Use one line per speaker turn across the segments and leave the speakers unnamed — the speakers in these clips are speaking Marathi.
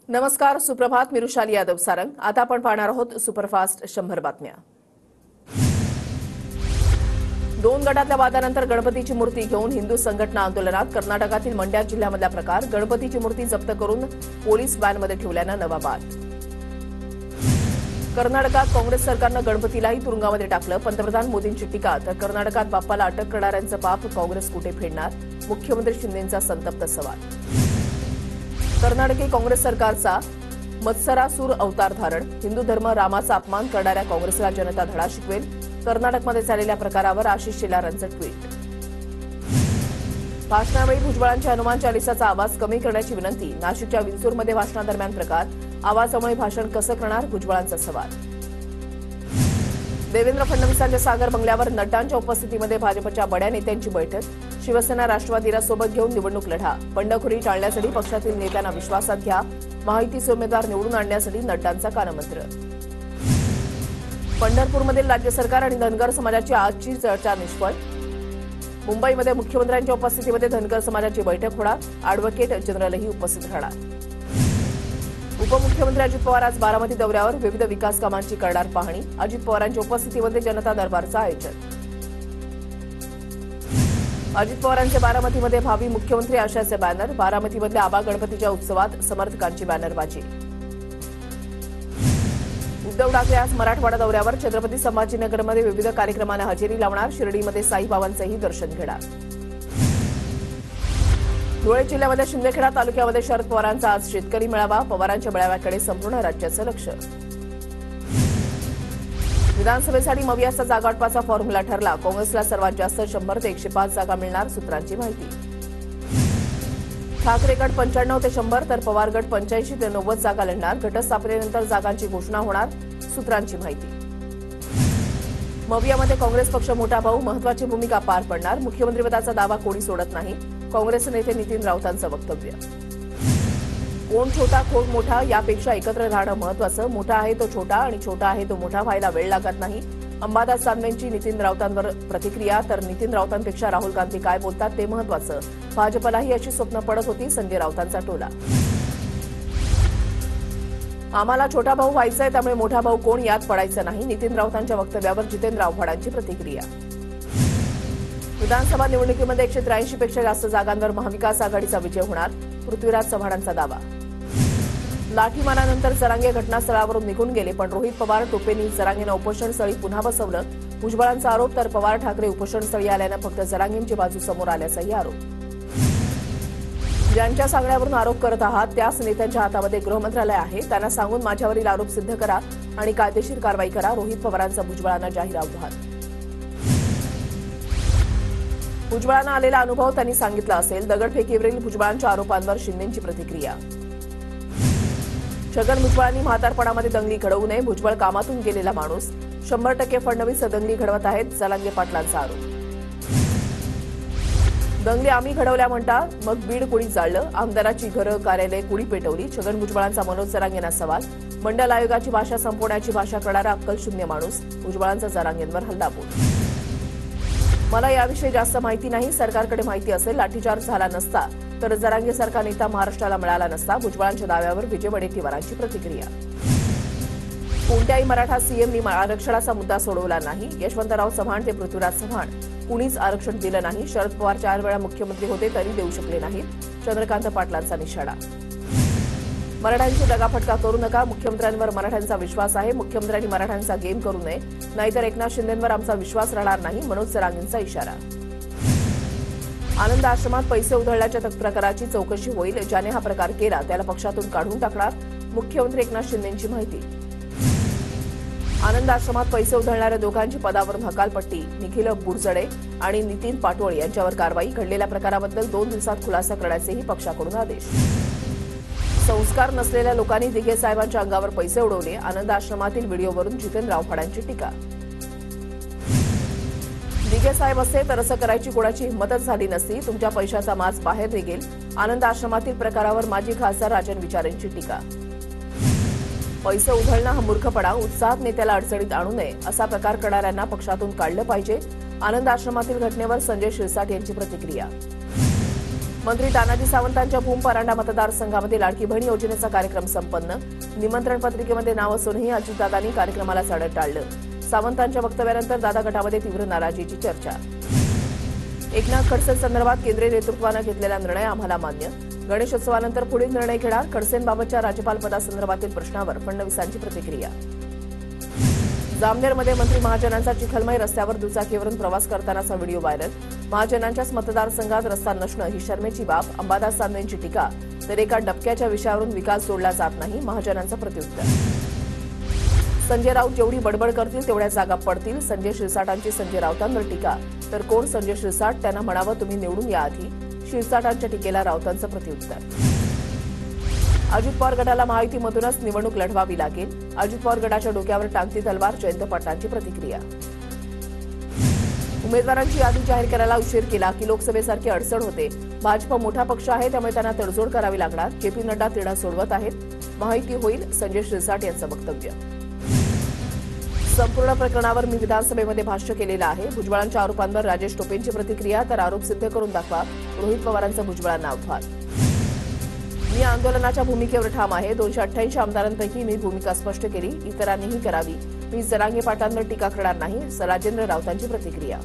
नमस्कार, सुप्रभात. मी रुशाली यादव सारंग. आता आपण पाहणार आहोत सुपरफास्ट 100 बातम्या. 2 गटातल्या वादानंतर गणपतीची मूर्ती घेऊन हिंदू संघटना आंदोलनात. कर्नाटकातील मंड्या जिल्ह्यामधला प्रकार. गणपतीची मूर्ती जप्त करून पोलीस व्हॅनमध्ये ठेवल्यानं नवा वाद. कर्नाटकात काँग्रेस सरकारनं गणपतीलाही तुरुंगामध्ये टाकलं. पंतप्रधान मोदींची टीका. तर कर्नाटकात बाप्पाला अटक करणाऱ्यांचं पाप काँग्रेस कुठे फेडणार? मुख्यमंत्री शिंदेंचा संतप्त सवाल. कर्नाटकी काँग्रेस सरकारचा मत्सरासूर अवतार धारण. हिंदू धर्म रामाचा अपमान करणाऱ्या काँग्रेसला जनता धडा शिकवेल. कर्नाटकमध्ये झालेल्या प्रकारावर आशिष शेलारांचं ट्विट. भाषणावेळी भुजबळांच्या हनुमान चालिसाचा आवाज कमी करण्याची विनंती. नाशिकच्या विंचूरमध्ये भाषणादरम्यान प्रकार. आवाजामुळे भाषण कसं करणार? भुजबळांचा सवाल. देवेंद्र फडणवीसांच्या सागर बंगल्यावर नड्डांच्या उपस्थितीमध्ये भाजपच्या बड्या नेत्यांची बैठक. शिवसेना राष्ट्रवादीला सोबत घेऊन निवडणूक लढा. बंडखोरी टाळण्यासाठी पक्षातील नेत्यांना विश्वासात घ्या. महायुतीचे उमेदवार निवडून आणण्यासाठी नड्डांचा कानमंत्र. पंढरपूरमधील राज्य सरकार आणि धनगर समाजाची आजची चर्चा निष्फळ. मुंबईमध्ये मुख्यमंत्र्यांच्या उपस्थितीमध्ये धनगर समाजाची बैठक होणार. अॅडव्होकेट जनरलही उपस्थित राहणार. उपमुख्यमंत्री अजित पवार आज बारामती दौऱ्यावर. विविध विकास कामांची करणार पाहणी. अजित पवारांच्या उपस्थितीमध्ये जनता दरबारचं आयोजन. अजित पवारांचे बारामतीमध्ये भावी मुख्यमंत्री आशाचे बॅनर. बारामतीमधल्या आबा गणपतीच्या उत्सवात समर्थकांची बॅनरबाजी. उद्धव ठाकरे आज मराठवाडा दौऱ्यावर. छत्रपती संभाजीनगरमध्ये विविध कार्यक्रमांना हजेरी लावणार. शिर्डीमध्ये साईबाबांचंही दर्शन घेणार. धुळे जिल्ह्यामध्ये शिंदखेडा तालुक्यामध्ये शरद पवारांचा आज शेतकरी मेळावा. पवारांच्या मेळाव्याकडे संपूर्ण राज्याचं लक्ष. विधानसभेसाठी मवियाचा जागावाटपाचा फॉर्म्युला ठरला. काँग्रेसला सर्वात जास्त 100 ते 105 जागा मिळणार. सूत्रांची माहिती. ठाकरे गट 95 ते 100 तर पवार गट 85 ते 90 जागा लढणार. घटस्थापनेनंतर जागांची घोषणा होणार. सूत्रांची माहिती. मवियामध्ये काँग्रेस पक्ष मोठा भाऊ महत्वाची भूमिका पार पडणार. मुख्यमंत्रीपदाचा दावा कोणी सोडत नाही. काँग्रेस नेते नितीन राऊतांचं वक्तव्य. कोण छोटा कोण मोठा यापेक्षा एकत्र राहणं महत्वाचं. मोठा आहे तो छोटा आणि छोटा आहे तो मोठा व्हायला वेळ लागत नाही. अंबादास दानवेंची नितीन राऊतांवर प्रतिक्रिया. तर नितीन राऊतांपेक्षा राहुल गांधी काय बोलतात ते महत्वाचं. भाजपलाही अशी स्वप्न पडत होती. संजय राऊतांचा टोला. आम्हाला छोटा भाऊ व्हायचाय त्यामुळे मोठा भाऊ कोण यात पडायचं नाही. नितीन राऊतांच्या वक्तव्यावर जितेंद्र आव्हाडांची प्रतिक्रिया. विधानसभा निवडणुकीमध्ये 183 पेक्षा जास्त जागांवर महाविकास आघाडीचा विजय होणार. पृथ्वीराज चव्हाणांचा दावा. लाठीमारानंतर जरांगे घटनास्थळावरून निघून गेले पण रोहित पवार टोपेंनी जरांगेनं उपोषणस्थळी पुन्हा बसवलं. भुजबळांचा आरोप. तर पवार ठाकरे उपोषणस्थळी आल्यानं फक्त जरांगेंची बाजू समोर आल्याचाही आरोप. ज्यांच्या सांगण्यावरून आरोप करत आहात त्याच नेत्यांच्या हातामध्ये गृहमंत्रालय आहे. त्यांना सांगून माझ्यावरील आरोप सिद्ध करा आणि कायदेशीर कारवाई करा. रोहित पवारांचा भुजबळांना जाहीर आव्हान. भुजबळांना आलेला अनुभव त्यांनी सांगितला असेल. दगडफेकीवरील भुजबळांच्या आरोपांवर शिंदेंची प्रतिक्रिया. छगन भुजबळांनी म्हातारपणामध्ये दंगली घडवू नये. भुजबळ कामातून गेलेला माणूस. 100% फडणवीस दंगली घडवत आहेत. जरांगे पाटलांचा आरोप. दंगली आम्ही घडवल्या म्हणता मग बीड कुणी जाळलं. आमदाराची घरं कार्यालय कुणी पेटवली. छगन भुजबळांचा मनोज जरांगेंना सवाल. मंडल आयोगाची भाषा संपवण्याची भाषा करणारा अक्कलशून्य माणूस. भुजबळांचा जरांगेंवर हल्लाबोल. मला याविषयी जास्त माहिती नाही. सरकारकडे माहिती असेल. लाठीचार्ज झाला नसता तर जरांगेसारखा नेता महाराष्ट्राला मिळाला नसता. भुजबळांच्या दाव्यावर विजय वडेट्टीवारांची प्रतिक्रिया. कोणत्याही मराठा सीएमनी आरक्षणाचा मुद्दा सोडवला नाही. यशवंतराव चव्हाण ते पृथ्वीराज चव्हाण कुणीच आरक्षण दिलं नाही. शरद पवार 4 वेळा मुख्यमंत्री होते तरी देऊ शकले नाहीत. चंद्रकांत पाटलांचा निशाणा. मराठ्यांची दगाफटका करू नका. मुख्यमंत्र्यांवर मराठ्यांचा विश्वास आहे. मुख्यमंत्र्यांनी मराठ्यांचा गेम करू नये नाहीतर एकनाथ शिंदेंवर आमचा विश्वास राहणार नाही. मनोज जरांगेंचा इशारा. आनंद आश्रमात पैसे उधळल्याच्या प्रकाराची चौकशी होईल. ज्याने हा प्रकार केला त्याला पक्षातून काढून टाकणार. मुख्यमंत्री एकनाथ शिंदेंची माहिती. आनंद आश्रमात पैसे उधळणाऱ्या दोघांची पदावरून हकालपट्टी. निखिल बुरजडे आणि नितीन पाटोळे यांच्यावर कारवाई. घडलेल्या प्रकाराबद्दल 2 दिवसात खुलासा करण्याचेही पक्षाकडून आदेश. संस्कार नसलेल्या लोकांनी दिघे साहेबांच्या अंगावर पैसे उडवले. आनंद आश्रमातील व्हिडिओवरून जितेंद्र आव्हाडांची टीका. दिघे साहेब असते तर असं करायची कोणाची हिंमतच झाली नसती. तुमच्या पैशाचा माज बाहेर निघेल. आनंद आश्रमातील प्रकारावर माजी खासदार राजन विचारेंची टीका. पैसे उधळणं हा मूर्खपणा. उत्साहात नेत्याला अडचणीत आणू नये. असा प्रकार करणाऱ्यांना पक्षातून काढलं पाहिजे. आनंद आश्रमातील घटनेवर संजय शिरसाट यांची प्रतिक्रिया. मंत्री तानाजी सावंतांच्या भूम परांडा मतदारसंघामध्ये लाडकी बहीण योजनेचा कार्यक्रम संपन्न. निमंत्रण पत्रिकेमध्ये नाव असूनही अजितदादांनी कार्यक्रमाला साडं टाळलं. सावंतांच्या वक्तव्यानंतर दादा गटामध्ये तीव्र नाराजीची चर्चा. एकनाथ खडसेंसंदर्भात केंद्रीय नेतृत्वानं घेतलेला निर्णय आम्हाला मान्य. गणेशोत्सवानंतर पुढील निर्णय घेणार. खडसेंबाबतच्या राज्यपालपदासंदर्भातील प्रश्नावर फडणवीसांची प्रतिक्रिया. जामनेरमध्ये मंत्री महाजनांचा चिखलमय रस्त्यावर दुचाकीवरून प्रवास करतानाचा व्हिडिओ व्हायरल. महाजनांच्याच मतदारसंघात रस्ता नसणं ही शर्मेची बाब. अंबादास दानवेंची टीका. तर एका डबक्याच्या विषयावरून विकास जोडला जात नाही. महाजनांचं प्रत्युत्तर. संजय राऊत जेवढी बडबड करतील तेवढ्या जागा पडतील. संजय शिरसाटांची संजय राऊतांवर टीका. तर कोण संजय शिरसाट? त्यांना म्हणावं तुम्ही निवडून या आधी. शिरसाटांच्या टीकेला राऊतांचं प्रत्युत्तर. अजित पवार गटाला महायुतीमधूनच निवडणूक लढवावी लागेल. अजित पवार गटाच्या डोक्यावर टांगती तलवार. जयंत पाटलांची प्रतिक्रिया. उमेदवारांची यादी जाहीर करायला उशीर केला की लोकसभेसारखी अडचण होते. भाजप मोठा पक्ष आहे त्यामुळे त्यांना तडजोड करावी लागणार. जेपी नड्डा तिढा सोडवत आहेत. महायुती होईल. संजय शिरसाट यांचं वक्तव्य. संपूर्ण प्रकरणावर मी विधानसभेमध्ये भाष्य केलेलं आहे. भुजबळांच्या आरोपांवर राजेश टोपेंची प्रतिक्रिया. तर आरोप सिद्ध करून दाखवा. रोहित पवारांचं भुजबळांना आव्हान. मी आंदोलनाच्या भूमिकेवर ठाम आहे. 288 आमदारांपैकी मी भूमिका स्पष्ट केली. इतरांनीही करावी. मी जरांगे पाटलांवर टीका करणार नाही. राजेंद्र राऊतांची प्रतिक्रिया.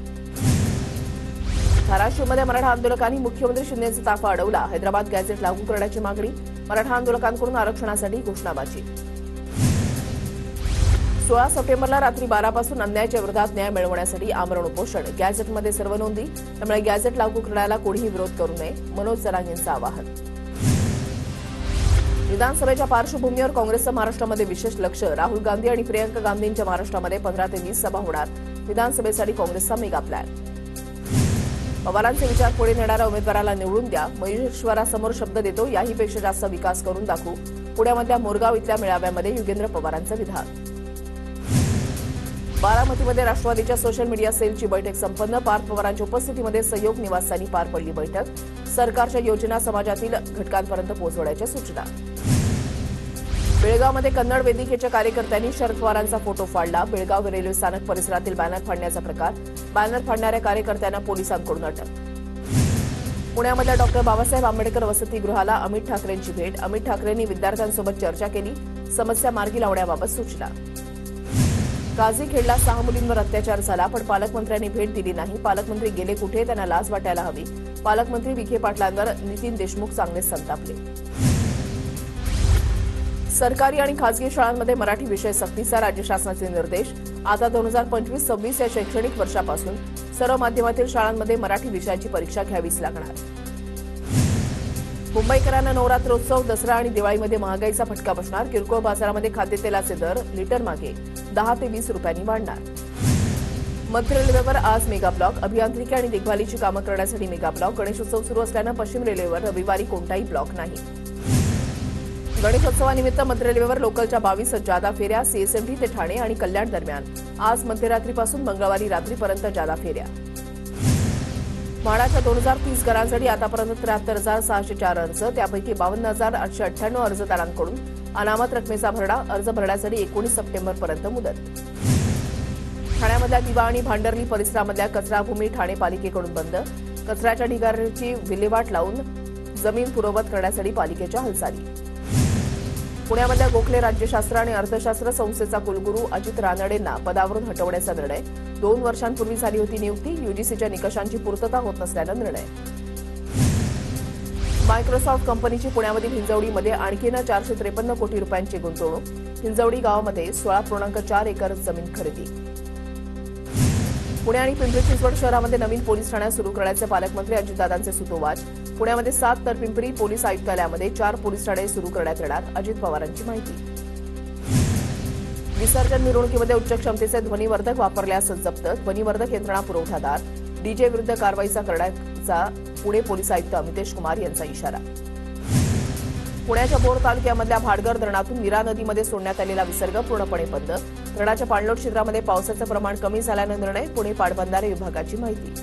धाराशिवमध्ये मराठा आंदोलकांनी मुख्यमंत्री शिंदेचा ताफा अडवला. हैदराबाद गॅझेट लागू करण्याची मागणी. मराठा आंदोलकांकडून आरक्षणासाठी घोषणाबाजी. 16 सप्टेंबरला रात्री 12 पासून अन्यायाच्या विरोधात न्याय मिळवण्यासाठी आमरण उपोषण. गॅझेटमध्ये सर्व नोंदी. त्यामुळे गॅझेट लागू करण्याला कोणीही विरोध करू नये. मनोज जरांगेंचं आवाहन. विधानसभेच्या पार्श्वभूमीवर काँग्रेसचं महाराष्ट्रामध्ये विशेष लक्ष. राहुल गांधी आणि प्रियंका गांधींच्या महाराष्ट्रामध्ये 15 ते 20 सभा होणार. विधानसभेसाठी काँग्रेसचा मेगा प्लॅन. पवारांचे विचार पुढे नेणाऱ्या उमेदवाराला निवडून द्या. महेश्वरासमोर शब्द देतो याहीपेक्षा जास्त विकास करून दाखवू. पुण्यामधल्या मोरगाव इथल्या मेळाव्यामध्ये युगेंद्र पवारांचं विधान. बारामतीमध्ये राष्ट्रवादीच्या सोशल मीडिया सेलची बैठक संपन्न. पार्थ पवारांच्या उपस्थितीमध्ये सहयोग निवासस्थानी पार पडली बैठक. सरकारच्या योजना समाजातील घटकांपर्यंत पोहोचवण्याच्या सूचना. बेळगावमध्ये कन्नड वेदिकेच्या कार्यकर्त्यांनी शरद पवारांचा फोटो फाडला. बेळगाव रेल्वे स्थानक परिसरातील बॅनर फाडण्याचा प्रकार. बॅनर फाडणाऱ्या कार्यकर्त्यांना पोलिसांकडून अटक. पुण्यामधल्या डॉ. बाबासाहेब आंबेडकर वसतिगृहाला अमित ठाकरेंची भेट. अमित ठाकरेंनी विद्यार्थ्यांसोबत चर्चा केली. समस्या मार्गी लावण्याबाबत सूचना. काझीखेडला 6 मुलींवर अत्याचार झाला पण पालकमंत्र्यांनी भेट दिली नाही. पालकमंत्री गेले कुठे? त्यांना लाज वाटायला हवी. पालकमंत्री विखे पाटलांवर नितीन देशमुख चांगलेच संतापले. सरकारी आणि खासगी शाळांमध्ये मराठी विषय सक्तीचा. राज्य शासनाचे निर्देश. आता 2025-26 या शैक्षणिक वर्षापासून सर्व माध्यमातील शाळांमध्ये मराठी विषयाची परीक्षा घ्यावीच लागणार. मुंबईकरांना नवरात्रोत्सव, दसरा आणि दिवाळीमध्ये महागाईचा फटका बसणार. किरकोळ बाजारामध्ये खाद्यतेलाचे दर लिटर मागे 10 ते 20 रुपयांनी वाढणार. मध्य रेल्वेवर आज मेगा ब्लॉक. अभियांत्रिकी आणि देखभालीची कामं करण्यासाठी मेगा ब्लॉक. गणेशोत्सव सुरू असल्यानं पश्चिम रेल्वेवर रविवारी कोणताही ब्लॉक नाही. गणेशोत्सवानिमित्त मध्य रेल्वेवर लोकलच्या 22 जादा फेऱ्या. सीएसएमटी ते ठाणे आणि कल्याण दरम्यान आज मध्यरात्रीपासून मंगळवारी रात्रीपर्यंत जादा फेऱ्या. म्हाडाच्या 2030 घरांसाठी आतापर्यंत 73,604 अर्ज. त्यापैकी 52,898 अर्जदारांकडून अनामत रकमेचा भरणा. अर्ज भरण्यासाठी 19 सप्टेंबरपर्यंत मुदत. ठाण्यामधल्या दिवा आणि भांडरली परिसरामधल्या कचराभूमी ठाणे पालिकेकडून बंद. कचऱ्याच्या ढिगाऱ्याची विल्हेवाट लावून जमीन पुरवठा करण्यासाठी पालिकेच्या हालचाली. पुण्यामधल्या गोखले राज्यशास्त्र आणि अर्थशास्त्र संस्थेचा कुलगुरू अजित रानडेंना पदावरून हटवण्याचा निर्णय. 2 वर्षांपूर्वी झाली होती नियुक्ती. यूजीसीच्या निकषांची पूर्तता होत नसल्यानं निर्णय. मायक्रोसॉफ्ट कंपनीची पुण्यामधील हिंजवडीमध्ये आणखीन 453 कोटी रुपयांची गुंतवणूक. हिंजवडी गावामध्ये 16.4 एकर जमीन खरेदी. पुणे आणि पिंपरी चिंचवड शहरामध्ये नवीन पोलीस ठाण्या सुरू करण्याचे पालकमंत्री अजितदादांचे सुतोवाच. पुण्यामध्ये 7 तर पिंपरी पोलीस आयुक्तालयामध्ये 4 पोलीस ठाणे सुरू करण्यात येणार. अजित पवारांची माहिती. विसर्जन मिरवणुकीमध्ये उच्च क्षमतेचे ध्वनिवर्धक वापरल्यास जप्त. ध्वनिवर्धक यंत्रणा पुरवठादार. डीजे विरुद्ध कारवाईचा करण्याचा पुणे पोलीस आयुक्त अमितेश कुमार यांचा इशारा. पुण्याच्या भोर तालुक्यामधल्या भाटघर धरणातून नीरा नदीमध्ये सोडण्यात आलेला विसर्ग पूर्णपणे बंद. धरणाच्या पाणलोट क्षेत्रामध्ये पावसाचं प्रमाण कमी झाल्यानं निर्णय. पुणे पाटबंधारे विभागाची माहिती.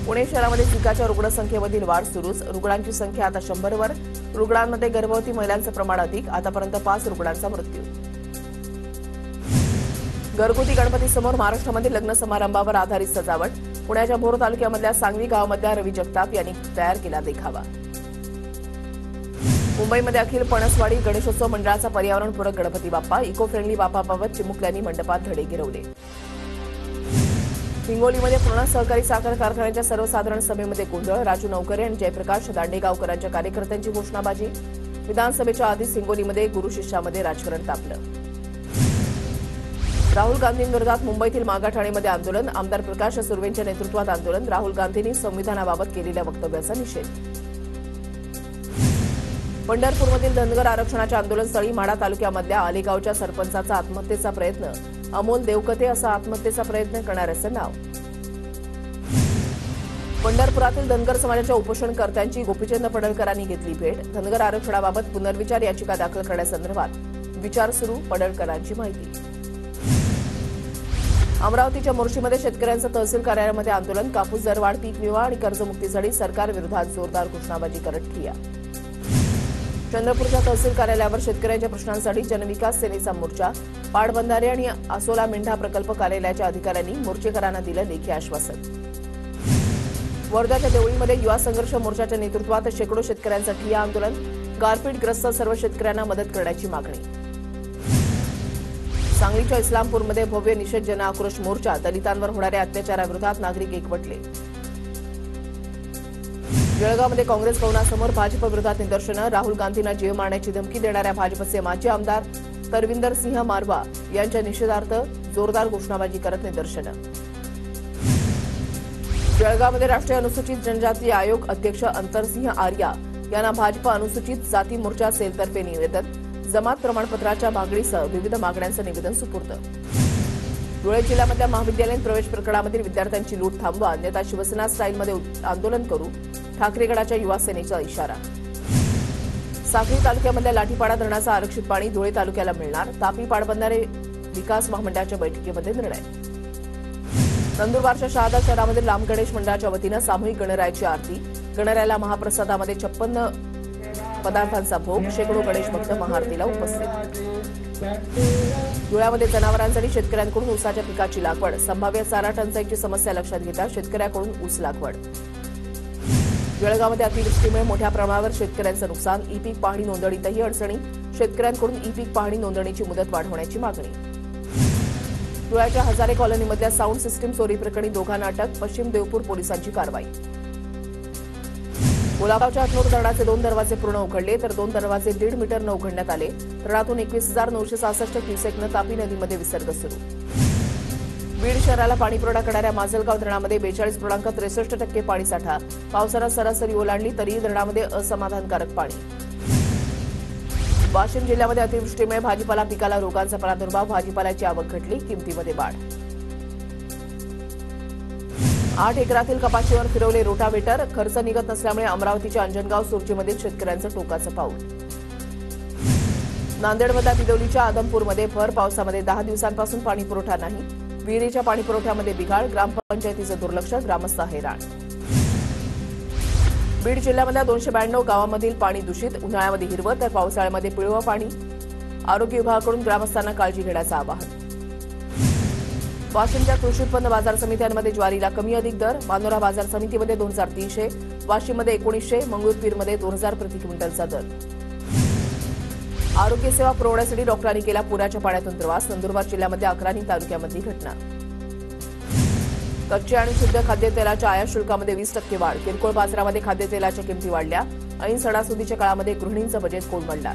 पुणे शहरामध्ये झिकाच्या रुग्णसंख्येमधील वाढ सुरूच. रुग्णांची संख्या आता 100वर. रुग्णांमध्ये गर्भवती महिलांचं प्रमाण अधिक. आतापर्यंत 5 रुग्णांचा मृत्यू. घरगुती गणपतीसमोर महाराष्ट्रामध्ये लग्न समारंभावर आधारित सजावट. पुण्याच्या भोर तालुक्यामधल्या सांगवी गावामधल्या रवी जगताप यांनी तयार केला देखावा. मुंबईमध्ये अखिल पणसवाडी गणेशोत्सव मंडळाचा पर्यावरणपूरक गणपती बाप्पा इको फ्रेंडली बाप्पाबाबत चिमुकल्यांनी मंडपात धडे गिरवले. हिंगोलीमध्ये पूर्ण सहकारी साखर कारखान्याच्या सर्वसाधारण सभेमध्ये गोंधळ. राजू नवकरे आणि जयप्रकाश दांडेगावकरांच्या कार्यकर्त्यांची घोषणाबाजी. विधानसभेच्या आधीच हिंगोलीमध्ये गुरु शिष्यामध्ये राजकारण तापलं. राहुल गांधींविरोधात मुंबईतील मागाठाणेमध्ये आंदोलन. आमदार प्रकाश सुर्वेंच्या नेतृत्वात आंदोलन. राहुल गांधींनी संविधानाबाबत केलेल्या वक्तव्याचा निषेध. पंढरपूरमधील धनगर आरक्षणाच्या आंदोलनस्थळी माढा तालुक्यामधल्या आलेगावच्या सरपंचाचा आत्महत्येचा प्रयत्न. अमोल देवकते असा आत्महत्येचा प्रयत्न करणाऱ्याचं नाव. पंढरपुरातील धनगर समाजाच्या उपोषणकर्त्यांची गोपीचंद पडळकरांनी घेतली भेट. धनगर आरक्षणाबाबत पुनर्विचार याचिका दाखल करण्यासंदर्भात विचार सुरू. पडळकरांची माहिती. अमरावतीच्या मोर्शीमध्ये शेतकऱ्यांचं तहसील कार्यालयामध्ये आंदोलन. कापूस दरवाढ, पीक विमा आणि कर्जमुक्तीसाठी सरकारविरोधात जोरदार घोषणाबाजी करत ठिय्या. चंद्रपूरच्या तहसील कार्यालयावर शेतकऱ्यांच्या प्रश्नांसाठी जनविकास सेनेचा मोर्चा. पाटबंधारे आणि आसोला मेंढा प्रकल्प कार्यालयाच्या अधिकाऱ्यांनी मोर्चेकरांना दिलं लेखी आश्वासन. वर्ध्याच्या देवळीमध्ये युवा संघर्ष मोर्चाच्या नेतृत्वात शेकडो शेतकऱ्यांचं ठिय्या आंदोलन. गारपीटग्रस्त सर्व शेतकऱ्यांना मदत करण्याची मागणी. सांगलीच्या इस्लामपूरमध्ये भव्य निषेध जन आक्रोश मोर्चा. दलितांवर होणाऱ्या अत्याचाराविरोधात नागरिक एकवटले. जळगावमध्ये काँग्रेस भवनासमोर भाजप विरोधात निदर्शनं. राहुल गांधींना जीव मारण्याची धमकी देणाऱ्या भाजपचे माजी आमदार तरविंदर सिंह मारवा यांच्या निषेधार्थ जोरदार घोषणाबाजी करत निदर्शनं. जळगावमध्ये राष्ट्रीय अनुसूचित जनजाती आयोग अध्यक्ष अंतरसिंह आर्या यांना भाजप अनुसूचित जाती मोर्चा सेलतर्फे निवेदन. जमात प्रमाणपत्राच्या मागणीसह विविध मागण्यांचं निवेदन सुपूर्द. धुळे जिल्ह्यामधल्या महाविद्यालयीन प्रवेश प्रकरणामधील विद्यार्थ्यांची लूट थांबवा, अन्यथा शिवसेना स्टाईलमध्ये आंदोलन करू. ठाकरे गटाच्या युवा सेनेचा इशारा. साक्री तालुक्यामधल्या लाठीपाडा धरणाचं आरक्षित पाणी धुळे तालुक्याला मिळणार. तापी पाटबंधारे विकास महामंडळाच्या बैठकीमध्ये निर्णय. नंदुरबारच्या शहादा शहरामध्ये लांब गणेश मंडळाच्या वतीनं सामूहिक गणरायाची आरती. गणरायाला महाप्रसादामध्ये 56 पदार्थांचा भोग. शेकडो गणेश भक्त महाआरतीला उपस्थित. धुळ्यामध्ये जनावरांसाठी शेतकऱ्यांकडून ऊसाच्या पिकाची लागवड. संभाव्य चारा टंचाईची समस्या लक्षात घेता शेतकऱ्यांकडून ऊस लागवड. जळगावमध्ये अतिवृष्टीमुळे मोठ्या प्रमाणावर शेतकऱ्यांचं नुकसान. ई पीक पाहणी नोंदणीतही अडचणी. शेतकऱ्यांकडून ई पीक पाहणी नोंदणीची मुदत वाढवण्याची मागणी. धुळ्याच्या हजारे कॉलनीमधल्या साऊंड सिस्टीम चोरी प्रकरणी दोघांना अटक. पश्चिम देवपूर पोलिसांची कारवाई. कोलागावच्या अठनूर धरणाचे 2 दरवाजे पूर्ण उघडले तर 2 दरवाजे 1.5 मीटरनं उघडण्यात आले. धरणातून 21,966 क्युसेकनं तापी नदीमध्ये विसर्ग सुरू. बीड शहराला पाणीपुरवठा करणाऱ्या माजलगाव धरणामध्ये 42.63% पाणीसाठा. पावसानं सरासरी ओलांडली तरीही धरणामध्ये असमाधानकारक पाणी. वाशिम जिल्ह्यामध्ये अतिवृष्टीमुळे भाजीपाला पिकाला रोगांचा प्रादुर्भाव. भाजीपाल्याची आवक घटली. किमतीमध्ये वाढ. 8 एकरातील कपाशीवर फिरवले रोटावेटर. खर्च निघत नसल्यामुळे अमरावतीच्या अंजनगाव सुरजीमधील शेतकऱ्यांचं टोकाचं पाऊल. नांदेडमधल्या बिलोलीच्या आदमपूरमध्ये भर पावसामध्ये 10 दिवसांपासून पाणीपुरवठा नाही. विहिरीच्या पाणीपुरवठ्यामध्ये बिघाड. ग्रामपंचायतीचं दुर्लक्ष. ग्रामस्थ हैराण. बीड जिल्ह्यामधल्या 292 गावांमधील पाणी दूषित. उन्हाळ्यामध्ये हिरवं तर पावसाळ्यामध्ये पिवळं पाणी. आरोग्य विभागाकडून ग्रामस्थांना काळजी घेण्याचं आवाहन. वाशिमच्या कृषी उत्पन्न बाजार समित्यांमध्ये ज्वारीला कमी अधिक दर. मानोरा बाजार समितीमध्ये 2300, वाशिममध्ये 1900, मंगळूरपीरमध्ये 2000 प्रति क्विंटलचा दर. आरोग्य सेवा पुरवण्यासाठी डॉक्टरांनी केला पुराच्या पाण्यातून प्रवास. नंदुरबार जिल्ह्यामध्ये अक्राणी तालुक्यामधली घटना. कच्चे आणि शुद्ध खाद्यतेलाच्या आयात शुल्कामध्ये 20% वाढ. किरकोळ बाजारामध्ये खाद्यतेलाच्या किमती वाढल्या. ऐन सणासुदीच्या काळामध्ये गृहिणींचं बजेट कोलमडलं.